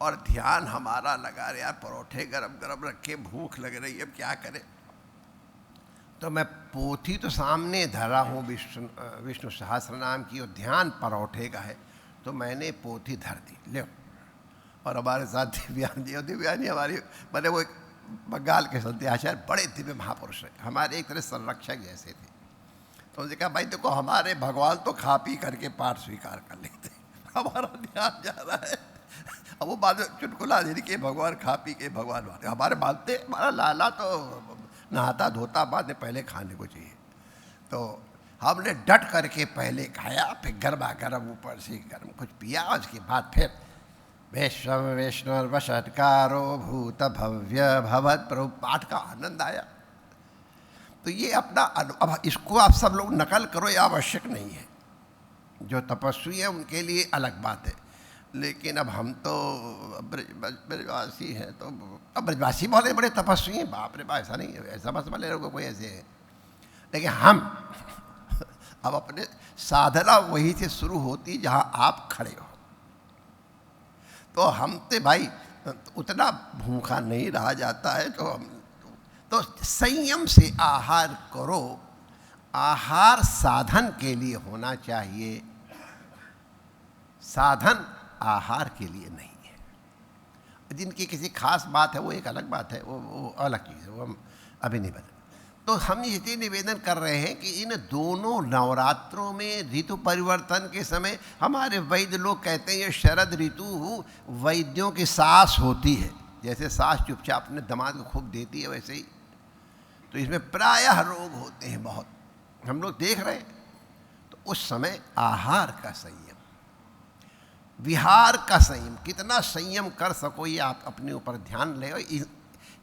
और ध्यान हमारा लगा रहे, यार परोठे गरम गरम रखे, भूख लग रही है, अब क्या करें। तो मैं पोथी तो सामने धरा हूँ विष्णु सहस्त्र नाम की, और ध्यान परोठे का है, तो मैंने पोथी धर दी, ले। और हमारे साथ दिव्यान जी, और दिव्यान जी हमारी मैंने वो एक बंगाल के संत आचार्य, बड़े दिव्य महापुरुष हैं, हमारे एक तरह संरक्षक जैसे थे। तो उन्होंने कहा भाई देखो, हमारे भगवान तो खा पी करके पाठ स्वीकार कर लेते, हमारा ध्यान जा रहा है। अब वो बाद में चुटकुला दे कि भगवान खा पी के भगवान मानते, हमारे मानते, हमारा लाला तो नहाता धोता बाद में पहले खाने को चाहिए। तो हमने डट करके पहले खाया, फिर गरमा गर्म ऊपर से गर्म कुछ पिया, उसके बाद फिर वैष्णव वैष्णवशत्कारो भूत भव्य भवत प्रभु पाठ का आनंद आया। तो ये अपना अब इसको आप सब लोग नकल करो, ये आवश्यक नहीं है। जो तपस्वी है उनके लिए अलग बात है, लेकिन अब हम तो ब्रजवासी हैं, तो अब ब्रजवासी बोले बड़े तपस्वी हैं, बाप रे बाप, ऐसा नहीं है, ऐसा बस वाले लोगों कोई ऐसे है। लेकिन हम अब अपने साधना वहीं से शुरू होती जहां आप खड़े हो। तो हम तो भाई उतना भूखा नहीं रहा जाता है, तो संयम से आहार करो। आहार साधन के लिए होना चाहिए, साधन आहार के लिए नहीं है। जिनकी किसी खास बात है वो एक अलग बात है, वो अलग चीज़ है, वो हम अभी नहीं बता। तो हम ये निवेदन कर रहे हैं कि इन दोनों नवरात्रों में ऋतु परिवर्तन के समय, हमारे वैद्य लोग कहते हैं ये शरद ऋतु वैद्यों की सांस होती है, जैसे सांस चुपचाप अपने दिमाग को खूब देती है वैसे ही। तो इसमें प्रायः रोग होते हैं बहुत, हम लोग देख रहे हैं। तो उस समय आहार का संयम, विहार का संयम, कितना संयम कर सको ये आप अपने ऊपर ध्यान ले,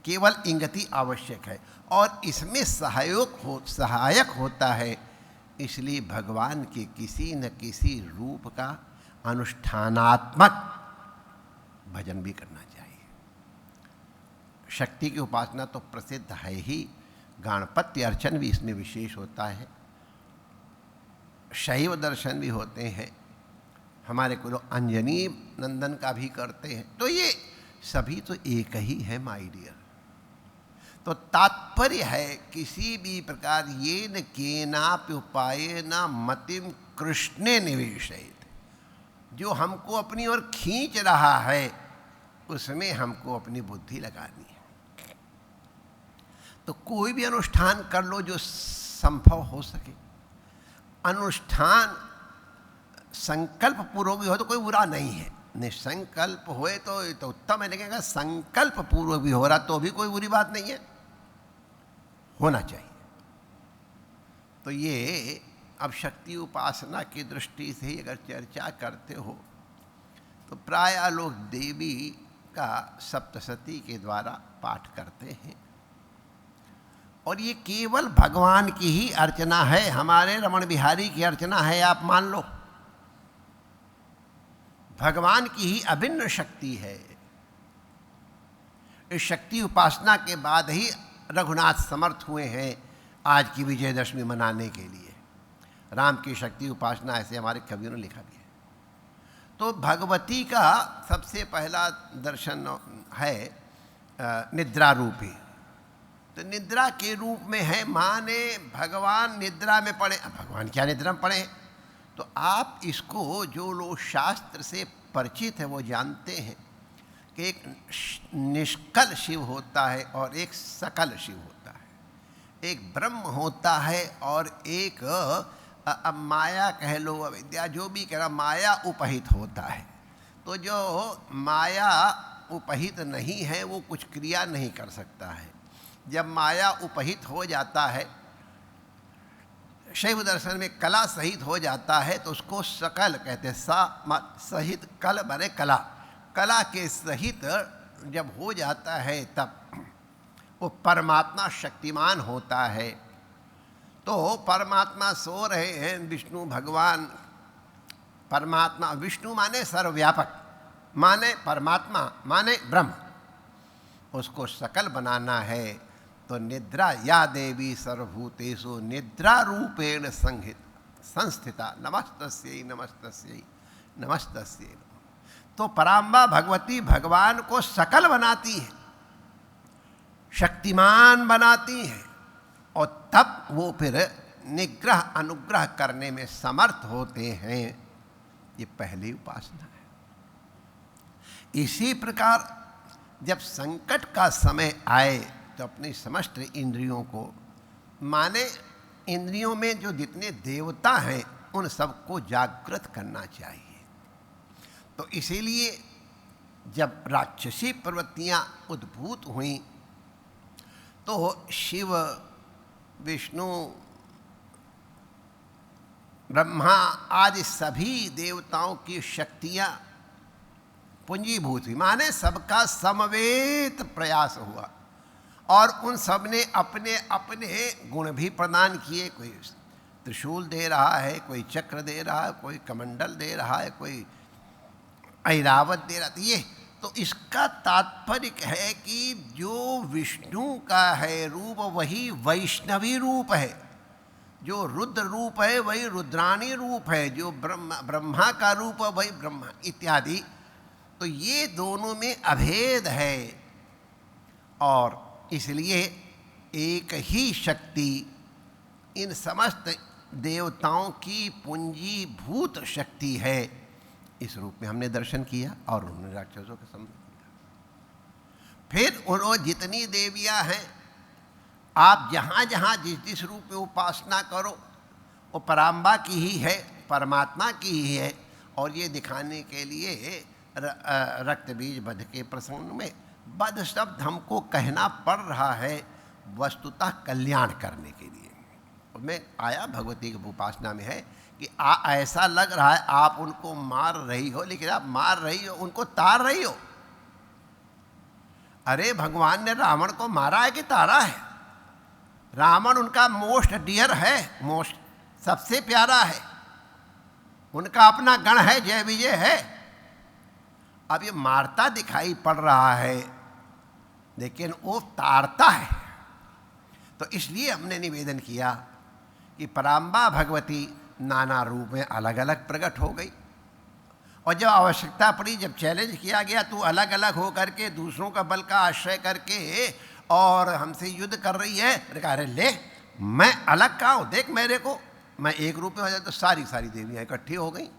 केवल इंगति आवश्यक है। और इसमें सहायक होता है, इसलिए भगवान के किसी न किसी रूप का अनुष्ठानात्मक भजन भी करना चाहिए। शक्ति की उपासना तो प्रसिद्ध है ही, गणपति अर्चन भी इसमें विशेष होता है, शैव दर्शन भी होते हैं, हमारे को लोग अंजनी नंदन का भी करते हैं। तो ये सभी तो एक ही है माय डियर। तो तात्पर्य है किसी भी प्रकार ये न केनापि उपाय न मतिम कृष्णे निवेशयित, जो हमको अपनी ओर खींच रहा है उसमें हमको अपनी बुद्धि लगानी है। तो कोई भी अनुष्ठान कर लो जो संभव हो सके। अनुष्ठान संकल्प पूर्वक भी हो तो कोई बुरा नहीं है, निसंकल्प होए तो उत्तम है, लेकिन संकल्प पूर्वक भी हो रहा तो भी कोई बुरी बात नहीं है, होना चाहिए। तो ये अब शक्ति उपासना की दृष्टि से ही अगर चर्चा करते हो तो प्रायः लोग देवी का सप्तशती के द्वारा पाठ करते हैं, और ये केवल भगवान की ही अर्चना है, हमारे रमण बिहारी की अर्चना है, आप मान लो। भगवान की ही अभिन्न शक्ति है। इस शक्ति उपासना के बाद ही रघुनाथ समर्थ हुए हैं आज की विजयदशमी मनाने के लिए। राम की शक्ति उपासना ऐसे हमारे कवियों ने लिखा भी है। तो भगवती का सबसे पहला दर्शन है निद्रा रूपी। तो निद्रा के रूप में है, माने भगवान निद्रा में पड़े। भगवान क्या निद्रा में पड़े? तो आप इसको, जो लोग शास्त्र से परिचित है वो जानते हैं कि एक निष्कल शिव होता है और एक सकल शिव होता है। एक ब्रह्म होता है और एक अब माया कह लो, अविद्या, जो भी कह रहा, माया उपहित होता है। तो जो माया उपहित नहीं है वो कुछ क्रिया नहीं कर सकता है। जब माया उपहित हो जाता है, शैव दर्शन में कला सहित हो जाता है, तो उसको सकल कहते हैं। सहित कल बने कला, कला के सहित जब हो जाता है तब वो परमात्मा शक्तिमान होता है। तो परमात्मा सो रहे हैं, विष्णु भगवान परमात्मा, विष्णु माने सर्वव्यापक, माने परमात्मा, माने ब्रह्म, उसको सकल बनाना है। तो निद्रा या देवी सर्वभूतेषु निद्रा रूपेण संस्थिता नमस्तस्यै नमस्तस्यै नमस्तस्यै। तो पराम्बा भगवती भगवान को सकल बनाती है, शक्तिमान बनाती है, और तब वो फिर निग्रह अनुग्रह करने में समर्थ होते हैं। ये पहली उपासना है। इसी प्रकार जब संकट का समय आए तो अपनी समस्त इंद्रियों को, माने इंद्रियों में जो जितने देवता हैं उन सबको जागृत करना चाहिए। तो इसीलिए जब राक्षसी प्रवृत्तियां उद्भूत हुईं तो शिव, विष्णु, ब्रह्मा आदि सभी देवताओं की शक्तियां पुंजीभूत हुई, माने सबका समवेत प्रयास हुआ, और उन सब ने अपने अपने गुण भी प्रदान किए। कोई त्रिशूल दे रहा है, कोई चक्र दे रहा है, कोई कमंडल दे रहा है, कोई ऐरावत दे रहा है। तो इसका तात्पर्य है कि जो विष्णु का है रूप वही वैष्णवी रूप है, जो रुद्र रूप है वही रुद्राणी रूप है, जो ब्रह्मा का रूप है वही ब्रह्मा इत्यादि। तो ये दोनों में अभेद है, और इसलिए एक ही शक्ति इन समस्त देवताओं की पूंजीभूत शक्ति है। इस रूप में हमने दर्शन किया और उन्होंने राक्षसों का संहार किया। फिर उन्होंने जितनी देवियां हैं, आप जहाँ जहाँ जिस जिस रूप में उपासना करो वो पराम्बा की ही है, परमात्मा की ही है। और ये दिखाने के लिए रक्त बीज वध के प्रसंग में वध शब्द हमको कहना पड़ रहा है वस्तुतः कल्याण करने के लिए। मैं आया भगवती की उपासना में है कि ऐसा लग रहा है आप उनको मार रही हो, लेकिन आप मार रही हो, उनको तार रही हो। अरे भगवान ने रावण को मारा है कि तारा है? रावण उनका मोस्ट डियर है, मोस्ट सबसे प्यारा है, उनका अपना गण है, जय विजय है। अब ये मारता दिखाई पड़ रहा है लेकिन वो तारता है। तो इसलिए हमने निवेदन किया कि पराम्बा भगवती नाना रूप में अलग अलग प्रकट हो गई, और जब आवश्यकता पड़ी, जब चैलेंज किया गया, तू अलग अलग हो करके दूसरों का बल का आश्रय करके और हमसे युद्ध कर रही है। मैंने कहा अरे ले, मैं अलग का हूँ, देख मेरे को, मैं एक रूप में हो जाए तो सारी सारी देवियाँ इकट्ठी हो गई।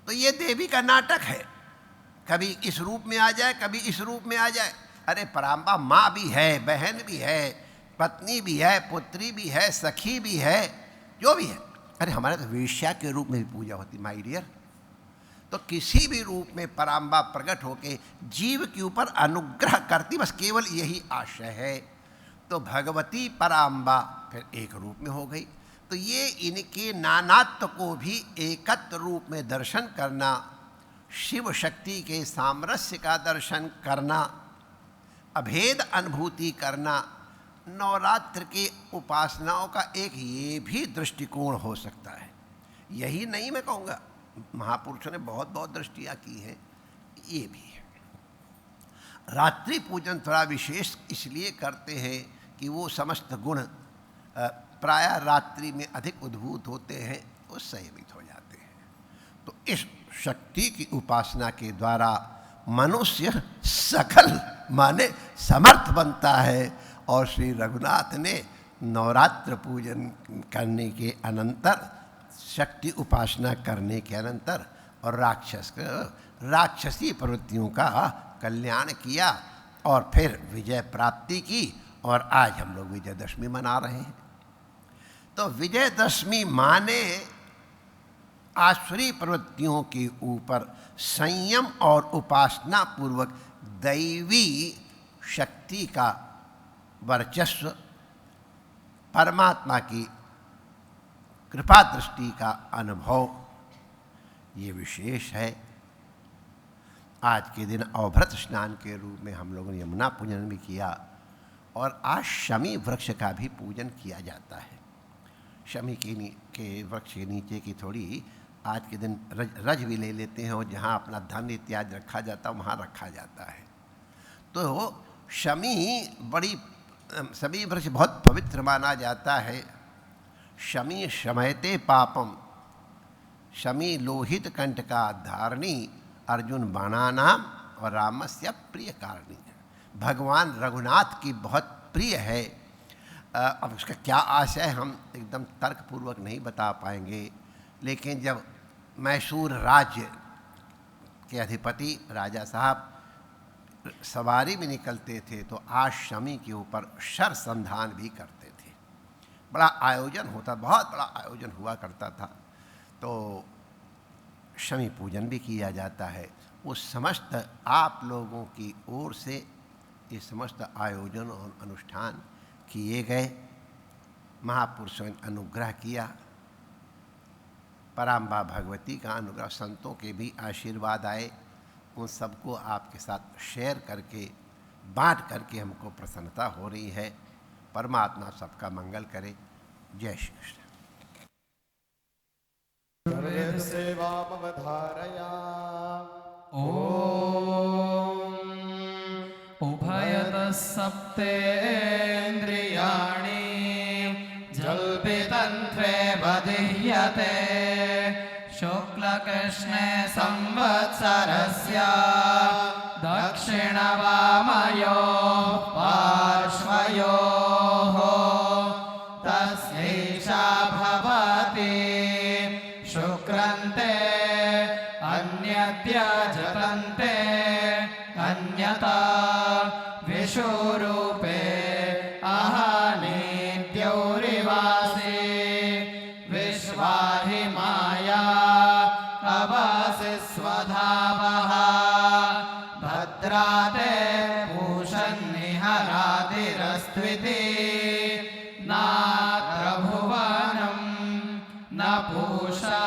तो ये देवी का नाटक है, कभी इस रूप में आ जाए, कभी इस रूप में आ जाए। अरे पराम्बा माँ भी है, बहन भी है, पत्नी भी है, पुत्री भी है, सखी भी है, जो भी है। अरे हमारे तो वेश्या के रूप में भी पूजा होती माय डियर। तो किसी भी रूप में पराम्बा प्रकट होके जीव के ऊपर अनुग्रह करती, बस केवल यही आशय है। तो भगवती पराम्बा फिर एक रूप में हो गई। तो ये इनके नानात्व को भी एकत्र रूप में दर्शन करना, शिव शक्ति के सामरस्य का दर्शन करना, अभेद अनुभूति करना, नवरात्र की उपासनाओं का एक ये भी दृष्टिकोण हो सकता है। यही नहीं मैं कहूँगा, महापुरुषों ने बहुत बहुत दृष्टियाँ की हैं, ये भी है। रात्रि पूजन थोड़ा विशेष इसलिए करते हैं कि वो समस्त गुण प्रायः रात्रि में अधिक उद्भूत होते हैं, वो संयमित हो जाते हैं। तो इस शक्ति की उपासना के द्वारा मनुष्य सकल माने समर्थ बनता है। और श्री रघुनाथ ने नवरात्र पूजन करने के अनंतर, शक्ति उपासना करने के अनंतर और राक्षसी प्रवृत्तियों का कल्याण किया और फिर विजय प्राप्ति की। और आज हम लोग विजयदशमी मना रहे हैं। तो विजयदशमी माने आसुरी प्रवृत्तियों के ऊपर संयम और उपासना पूर्वक दैवी शक्ति का वर्चस्व, परमात्मा की कृपा दृष्टि का अनुभव, ये विशेष है। आज के दिन अवभृत स्नान के रूप में हम लोगों ने यमुना पूजन भी किया, और आज शमी वृक्ष का भी पूजन किया जाता है। शमी के वृक्ष के नीचे की थोड़ी आज के दिन रज भी ले लेते हैं, और जहाँ अपना धन इत्यादि रखा जाता है वहाँ रखा जाता है। तो शमी वृक्ष बहुत पवित्र माना जाता है। शमी शमयते पापम, शमी लोहित कंठ का धारणी, अर्जुन बाणानाम और रामस्य प्रिय कारणी। भगवान रघुनाथ की बहुत प्रिय है। अब उसका क्या आशय हम एकदम तर्कपूर्वक नहीं बता पाएंगे, लेकिन जब मैसूर राज्य के अधिपति राजा साहब सवारी में निकलते थे तो आज शमी के ऊपर शर संधान भी करते थे। बड़ा आयोजन होता, बहुत बड़ा आयोजन हुआ करता था। तो शमी पूजन भी किया जाता है। वो समस्त आप लोगों की ओर से ये समस्त आयोजन और अनुष्ठान किए गए। महापुरुषों ने अनुग्रह किया, पराम्बा भगवती का अनुग्रह, संतों के भी आशीर्वाद आए। उन सबको आपके साथ शेयर करके, बांट करके हमको प्रसन्नता हो रही है। परमात्मा सबका मंगल करे। जय श्री कृष्ण। सर्वेद सेवामवधारया। ॐ उभयतः सप्तेन्द्रियाणि जल्पितन्त्वे बधिह्यते शुक्लकृष्णे संवत्सरस्य दक्षिणवामयोः पार्श्वयोः तस्यैषा भवति शुक्रन्ते अन्यद्यजतन्ते अन्यथा विषुरूपे अहनीद्यौरिवासि विश्वाहि माया अवासि स्वधावः भद्राते पूषन्निहरातिरस्त्विति नात्र भुवनं न पूषा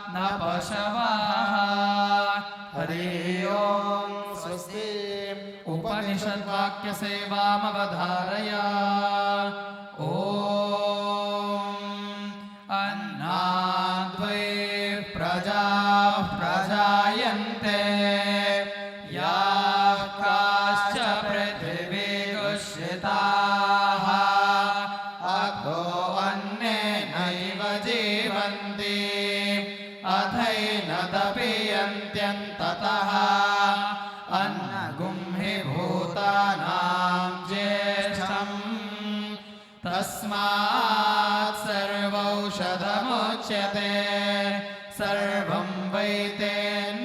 न पशवः। हरि ओम। स्वस्ति। उपनिषद्वाक्य सेवामवधारया। ओम अन्नाद्वै प्रजाः प्रजायन्ते याः काश्च पृथिवी दुष्यिताः अथो अन्नेनैव जीवन्ति अथैनदपीयन्त्यन्ततः अन्नगुं हि भूतानां ज्येष्ठम् तस्मात् सर्वौषधमुच्यते सर्वं वै तेन्नमाप्नुवन्ति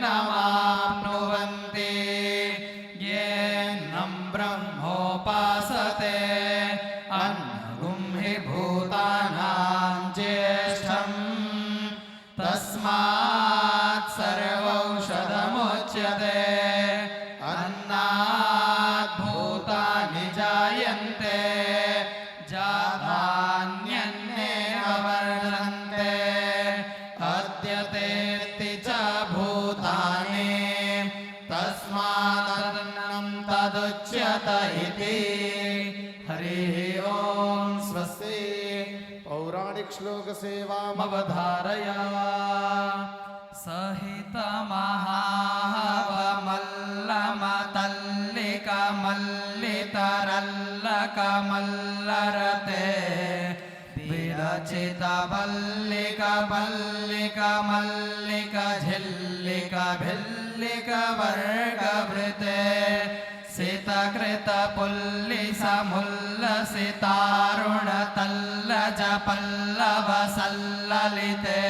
येनं ब्रह्मोपासते अन्नगुं हि भूतानां ज्येष्ठम् तस्मात् सर्वौषधमुच्यते अन्नात् भूतानि जायन्ते जातान्यन्नेव वर्धन्ते अद्यतेति च भूतानि तस्मादन्नं तदुच्यत इति। हरिः ओम। स्वस्ति। पौराणिक श्लोक सेवामवधारया। सहितमहावमल्लमतल्लिकमल्लितरल्लकमल्लरते विरचितमल्लिकमल्लिकमल्लिकझिल्लिकभिल्लिकवर्गवृते सितकृतपुल्लिसमुल्लसितारुणतल्लजपल्लवसल्ललिते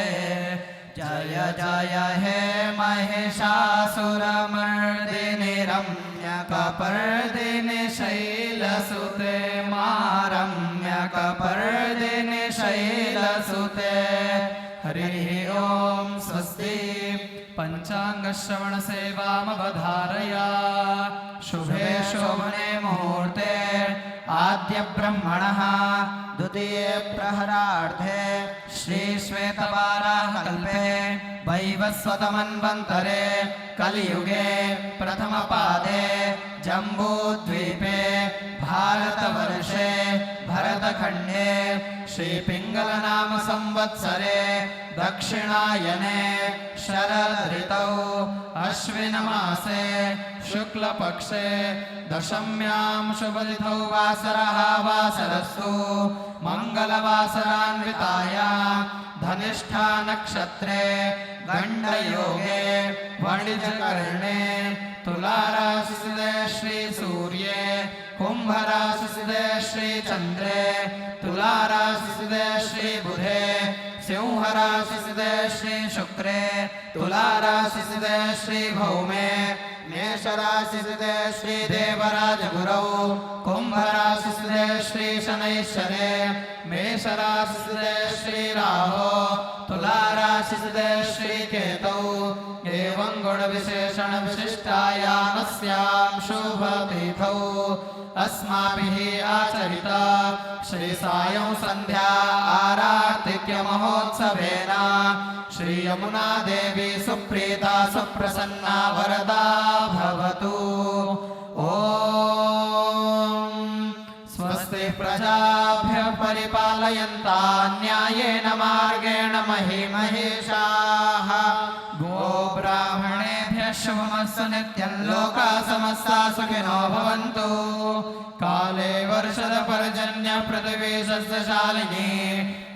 जय जय हे महिषासुरमर्दिनि रम्यकपर्दिनि शैलसुते मारम्यकपर्दिनि शैलसुते। हरिः ओम। स्वस्ति। पंचांगश्रवण सेवामवधारया। शुभे शोभने मुहूर्ते आद्य ब्रह्मणः द्वितीये प्रहरार्धे श्री श्वेतवाराह कल्पे वैवस्वतमन्वन्तरे कलियुगे प्रथमपादे जम्बूद्वीपे भारतवर्षे भरतखण्डे श्रीपिङ्गलनाम संवत्सरे दक्षिणायने शरदृतौ अश्विनमासे शुक्लपक्षे दशम्यां शुभतिथौ वासरः वासरस्तु मङ्गलवासरान्वितायां धनिष्ठा नक्षत्रे गण्डयोगे वणिजकर्णे तुलाराशिसिदे श्री सूर्ये कुम्भराशिसिदे श्री चन्द्रे तुलाराशिसिदे श्री बुधे सिंहराशिसिदे श्री शुक्रे तुलाराशिसिदे श्री भौमे मेषराशिसिदे श्री देवराजगुरौ कुम्भराशिसिदे श्री शनैश्वरे मेषराशिसिदे श्री राहो तुलाराशिसिदे श्री केतौ एवं गुणविशेषण विशिष्टायामस्यां शुभतिथौ अस्माभिः आचरिता श्री सायं संध्या आरार्तिक्य महोत्सवेन श्री यमुना देवी सुप्रीता सुप्रसन्ना वरदा भवतु। ओम स्वस्ति प्रजाभ्यः परिपालयन्तां न्यायेन मार्गेण महीमहेशाः गोब्राह्मणेभ्यः शुभमस्तु नित्यं लोकाः समस्ताः सुखिनो भवन्तु। काले वर्षद पर्जन्य पृथिवी सस्यशालिनी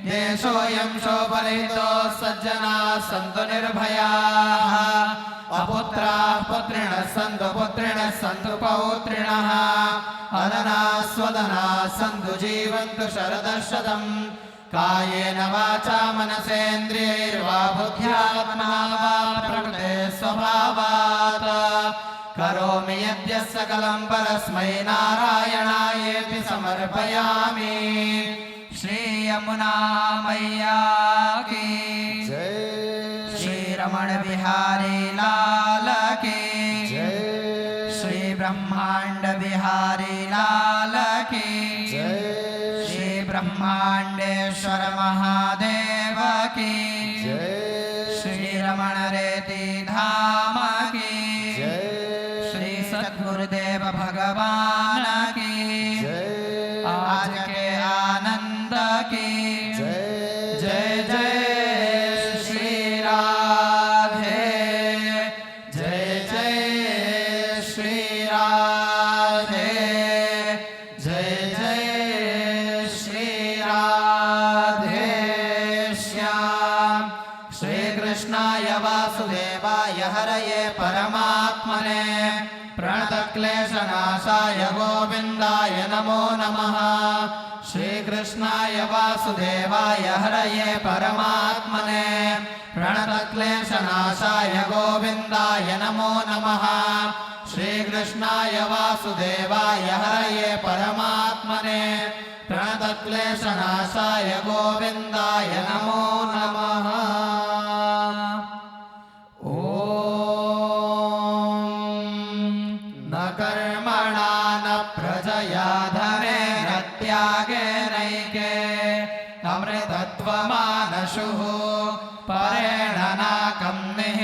देशोऽयं शोभरहितो सज्जनाः सन्तु निर्भयाः अपुत्राः पुत्रिणः सन्तु पुत्रिणः सन्तु पौत्रिणः अदनाः स्वदनाः सन्तु जीवन्तु शरदः शतम् कायेन वाचा मनसेन्द्रियैर्वा बुद्ध्यात्मना वा प्रकृते स्वभावात् करोमि यद्यः सकलं परस्मै नारायणायेति समर्पयामि। श्री यमुना मैया की जय, श्री रमण बिहारी लाल की जय, श्री ब्रह्मांड बिहारी लाल की जय, श्री ब्रह्मांडेश्वर महादेव की जय, श्री रमण रेति धाम की जय, श्री सद्गुरुदेव भगवान की जय, आज के आनंद की जय, जय जय श्री राधे जय जय श्री राधे जय जय श्री राधे श्याम। श्री कृष्णाय वासुदेवाय हरये परमात्मने प्रणतक्लेशनाशाय गोविन्दाय नमो नमः। श्री कृष्णाय वासुदेवाय हरये परमात्मने प्रणतक्लेशनाशाय गोविन्दाय नमो नमः। श्री कृष्णाय वासुदेवाय हरये परमात्मने प्रणतक्लेशनाशाय गोविन्दाय नमो नमः। कर्मणा न प्रजया धनेन त्यागेनैके अमृतत्वमानशुः परेण नाकं निः